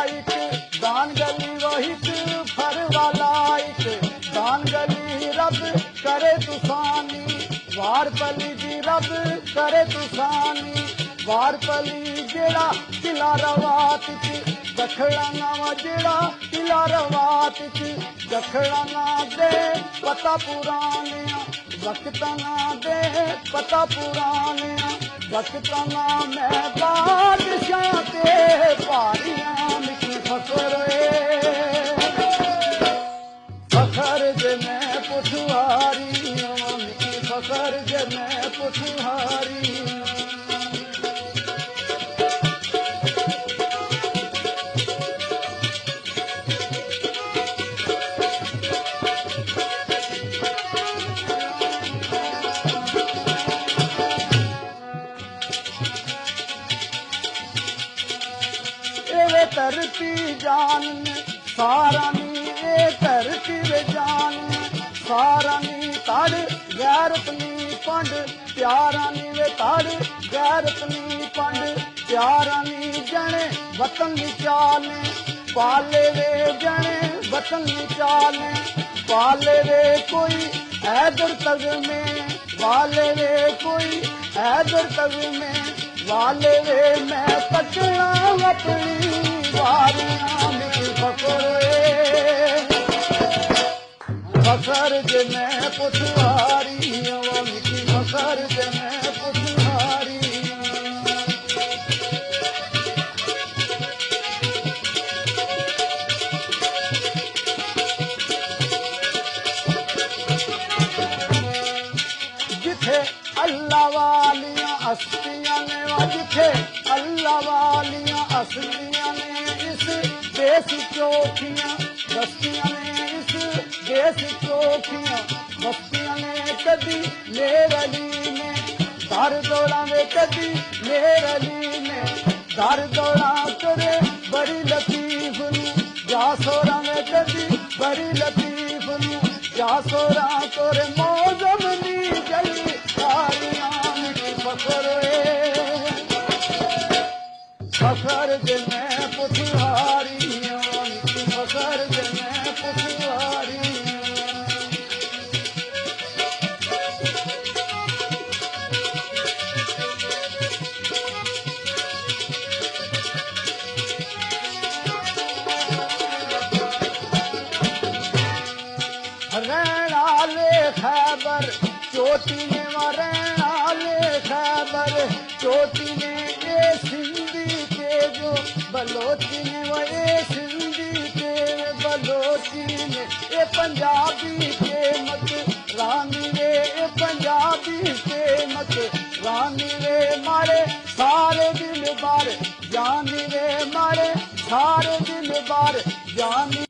एक दान गली वहित फर वाला एक दान गली रब करे तुसानी वार पली जी रब करे तुसानी वार पली जेड़ा किला रवात दखड़ाना वा जेड़ा किला रवात दखड़ाना दे पता पुराने वक्तना दे पता पुराने वक्तना मैं बादशाह के पारियां मिकी फखर जे मैं पुठवारी मिकी फखर जे मैं पुठवारी धरती जान सारा नी ए धरती वे जान सारा नी तड़ गैरत नी पंड प्यारा नी वे तड़ गैरत नी पंड प्यारा नी जने वतन नी चाले पाले वे जने वतन नी चाले पाले वे कोई ऐदर तग में वाले वे कोई ऐदर तग में वाले वे मैं कटना अपनी वारियां मिकी फखर जे मैं पुठवारी मिकी फखर जे मैं पुठवारी जिथे अल्लाह वालियां हस्तियां ने जिथे अल्लाह वालियां हस्तियां ने देश चौखियां बस्तियां ने इस देश चौखियां बस्तियां ने कदी मेरली ने दर दौड़ा में कदी मेरली ने दर दौड़ा करे बड़ी लतीफ जा सोरा में कदी बड़ी लतीफ जा सोरा तोरे मौजम नी जली सारियां मिकी फखर जे मैं पुठवारी फखर जे मैं पुठवारी रहनाले खैबर चोटी ने रहनाले खैबर चोटी ने ये सिंधी के जो बलोची ने वो सिंधी के बलोची ने ये पंजाबी के मत रानी रे ये पंजाबी के मत रानी रे मारे सारे दिल बार जानी रे मारे सारे दिल बार जानी